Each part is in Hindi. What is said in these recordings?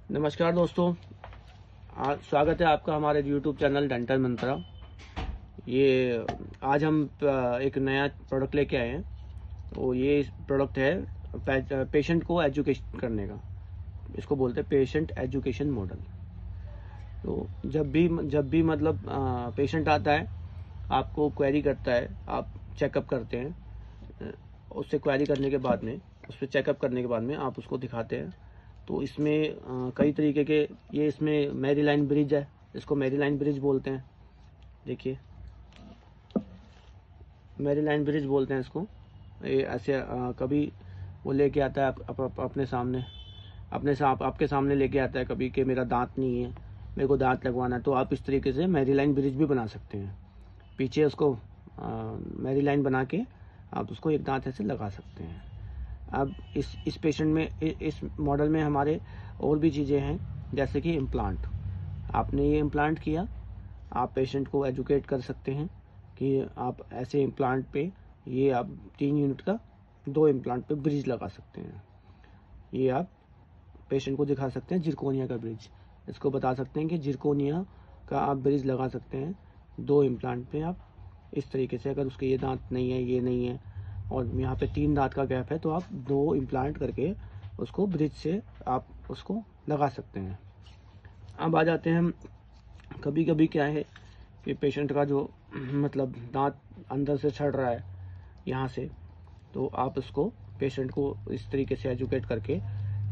नमस्कार दोस्तों, आज स्वागत है आपका हमारे YouTube चैनल डेंटल मंत्रा। ये आज हम एक नया प्रोडक्ट लेके आए हैं। तो ये प्रोडक्ट है पेशेंट को एजुकेशन करने का। इसको बोलते हैं पेशेंट एजुकेशन मॉडल। तो जब भी मतलब पेशेंट आता है, आपको क्वेरी करता है, आप चेकअप करते हैं। उससे क्वेरी करने के बाद में, उस पर चेकअप करने के बाद में आप उसको दिखाते हैं। तो इसमें कई तरीके के ये इसमें मैरीलाइन ब्रिज है, इसको मैरीलाइन ब्रिज बोलते हैं। देखिए, मैरीलाइन ब्रिज बोलते हैं इसको। ये ऐसे कभी वो लेके आता है अपने सामने, आपके सामने लेके आता है कभी कि मेरा दांत नहीं है, मेरे को दांत लगवाना है। तो आप इस तरीके से मैरीलाइन ब्रिज भी बना सकते हैं। पीछे उसको मैरीलाइन बना के आप उसको एक दांत ऐसे लगा सकते हैं। अब इस पेशेंट में, इस मॉडल में हमारे और भी चीज़ें हैं, जैसे कि इम्प्लांट। आपने ये इम्प्लांट किया, आप पेशेंट को एजुकेट कर सकते हैं कि आप ऐसे इम्प्लांट पे ये आप 3 यूनिट का 2 इम्प्लांट पे ब्रिज लगा सकते हैं। ये आप पेशेंट को दिखा सकते हैं जिरकोनिया का ब्रिज। इसको बता सकते हैं कि जिरकोनिया का आप ब्रिज लगा सकते हैं 2 इम्प्लांट पे। आप इस तरीके से, अगर उसके ये दांत नहीं है, ये नहीं है और यहाँ पे 3 दांत का गैप है, तो आप 2 इम्प्लांट करके उसको ब्रिज से आप उसको लगा सकते हैं। अब आ जाते हैं हम, कभी कभी क्या है कि पेशेंट का जो मतलब दांत अंदर से सड़ रहा है यहाँ से, तो आप उसको पेशेंट को इस तरीके से एजुकेट करके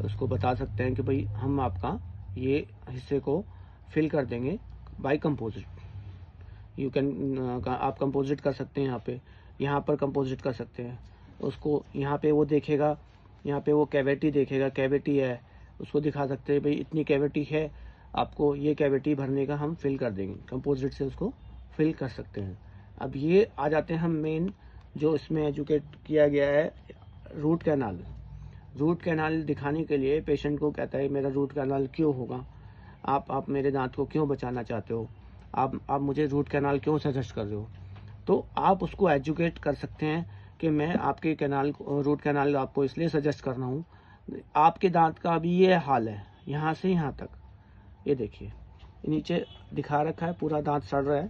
उसको बता सकते हैं कि भाई हम आपका ये हिस्से को फिल कर देंगे बाय कंपोजिट। यू कैन आप कंपोजिट कर सकते हैं, यहाँ पर कंपोजिट कर सकते हैं। उसको यहाँ पे वो देखेगा, यहाँ पे वो कैविटी देखेगा, कैविटी है, उसको दिखा सकते हैं भाई इतनी कैविटी है, आपको ये कैविटी भरने का हम फिल कर देंगे, कंपोजिट से उसको फिल कर सकते हैं। अब ये आ जाते हैं हम मेन जो इसमें एजुकेट किया गया है, रूट कैनाल। रूट कैनाल दिखाने के लिए पेशेंट को कहता है मेरा रूट कैनाल क्यों होगा, आप मेरे दांत को क्यों बचाना चाहते हो, आप मुझे रूट कैनाल क्यों सजेस्ट कर रहे हो। तो आप उसको एजुकेट कर सकते हैं कि मैं आपके रूट कैनाल आपको इसलिए सजेस्ट कर रहा हूँ, आपके दांत का अभी ये हाल है, यहाँ से यहाँ तक, ये देखिए नीचे दिखा रखा है, पूरा दांत सड़ रहा है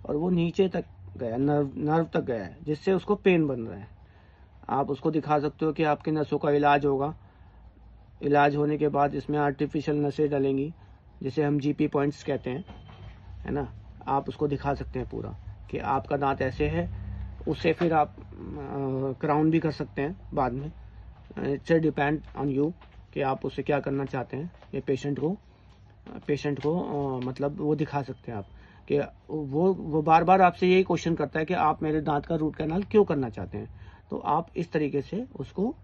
और वो नीचे तक गया, नर्व तक गया है, जिससे उसको पेन बन रहा है। आप उसको दिखा सकते हो कि आपके नसों का इलाज होगा। इलाज होने के बाद इसमें आर्टिफिशियल नसें डलेंगी, जिसे हम जीपी पॉइंट्स कहते हैं, है ना। आप उसको दिखा सकते हैं पूरा कि आपका दांत ऐसे है। उससे फिर आप क्राउन भी कर सकते हैं बाद में। इट्स डिपेंड ऑन यू कि आप उससे क्या करना चाहते हैं। ये पेशेंट को मतलब वो दिखा सकते हैं आप कि वो बार बार आपसे यही क्वेश्चन करता है कि आप मेरे दांत का रूट कैनाल क्यों करना चाहते हैं। तो आप इस तरीके से उसको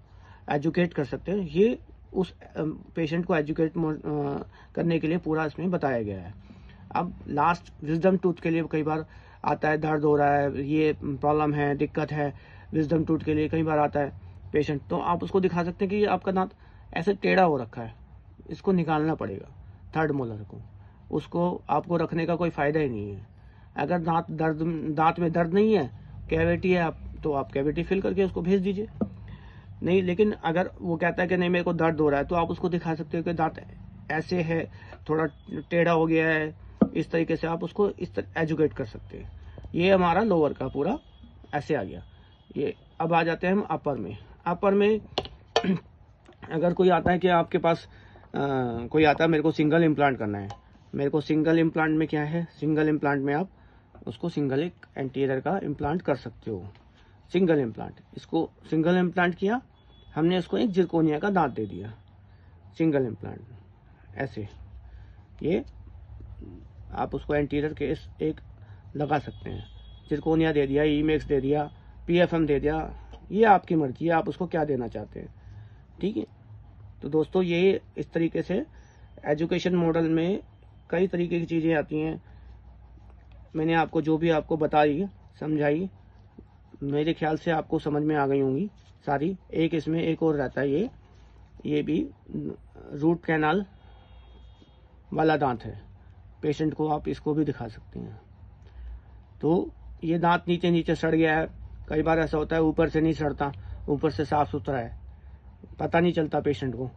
एजुकेट कर सकते हैं। ये उस पेशेंट को एजुकेट करने के लिए पूरा इसमें बताया गया है। अब लास्ट विजडम टूथ के लिए कई बार आता है, दर्द हो रहा है, ये प्रॉब्लम है, दिक्कत है, विजडम टूथ के लिए कई बार आता है पेशेंट। तो आप उसको दिखा सकते हैं कि ये आपका दांत ऐसे टेढ़ा हो रखा है, इसको निकालना पड़ेगा, थर्ड मोलर को। उसको आपको रखने का कोई फायदा ही नहीं है। अगर दांत में दर्द नहीं है, कैविटी है, तो आप कैविटी फिल करके उसको भेज दीजिए। नहीं, लेकिन अगर वो कहता है कि नहीं मेरे को दर्द हो रहा है, तो आप उसको दिखा सकते हो कि दांत ऐसे है, थोड़ा टेढ़ा हो गया है, इस तरीके से आप उसको इस तरह एजुकेट कर सकते हैं। ये हमारा लोअर का पूरा ऐसे आ गया। ये अब आ जाते हैं हम अपर में अगर कोई आता है कि आपके पास कोई आता है, मेरे को सिंगल इम्प्लांट करना है। मेरे को सिंगल इम्प्लांट में क्या है, सिंगल इम्प्लांट में आप उसको सिंगल एक एंटीरियर का इम्प्लांट कर सकते हो। सिंगल इम्प्लांट, इसको सिंगल इम्प्लांट किया हमने, उसको एक जिरकोनिया का दांत दे दिया, सिंगल इम्प्लांट ऐसे। ये आप उसको एंटीरियर के एक लगा सकते हैं, जिरकोनिया दे दिया, ईमेक्स दे दिया, पीएफएम दे दिया, ये आपकी मर्जी है, आप उसको क्या देना चाहते हैं। ठीक है। तो दोस्तों, ये इस तरीके से एजुकेशन मॉडल में कई तरीके की चीज़ें आती हैं। मैंने आपको जो भी आपको बताई, समझाई, मेरे ख्याल से आपको समझ में आ गई होंगी सारी। एक इसमें एक और रहता है, ये भी रूट कैनाल वाला दांत है। पेशेंट को आप इसको भी दिखा सकते हैं। तो ये दांत नीचे नीचे सड़ गया है, कई बार ऐसा होता है ऊपर से नहीं सड़ता, ऊपर से साफ सुथरा है, पता नहीं चलता पेशेंट को।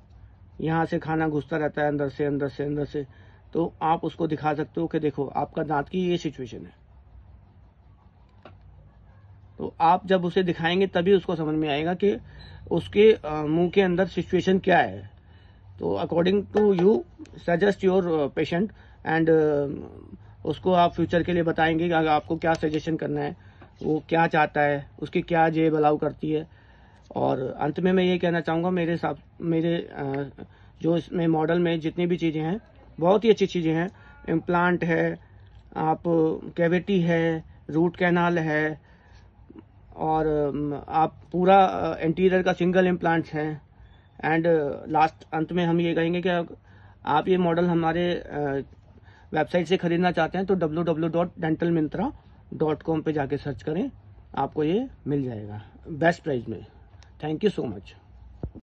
यहाँ से खाना घुसता रहता है अंदर से अंदर से अंदर से, तो आप उसको दिखा सकते हो कि देखो आपका दांत की ये सिचुएशन है। तो आप जब उसे दिखाएंगे तभी उसको समझ में आएगा कि उसके मुंह के अंदर सिचुएशन क्या है। तो according to you suggest your patient and उसको आप फ्यूचर के लिए बताएंगे कि आपको क्या सजेशन करना है, वो क्या चाहता है, उसकी क्या जेब अलाउ करती है। और अंत में मैं ये कहना चाहूँगा, मेरे जो इसमें मॉडल में जितनी भी चीज़ें हैं बहुत ही अच्छी चीज़ें हैं। इम्प्लांट है, आप कैविटी है, रूट कैनाल है, और आप पूरा इंटीरियर का सिंगल इम्प्लांट्स हैं। एंड लास्ट अंत में हम ये कहेंगे कि आप ये मॉडल हमारे वेबसाइट से खरीदना चाहते हैं तो www.dentalmintra.com पे जाके सर्च करें, आपको ये मिल जाएगा बेस्ट प्राइस में। Thank you so much.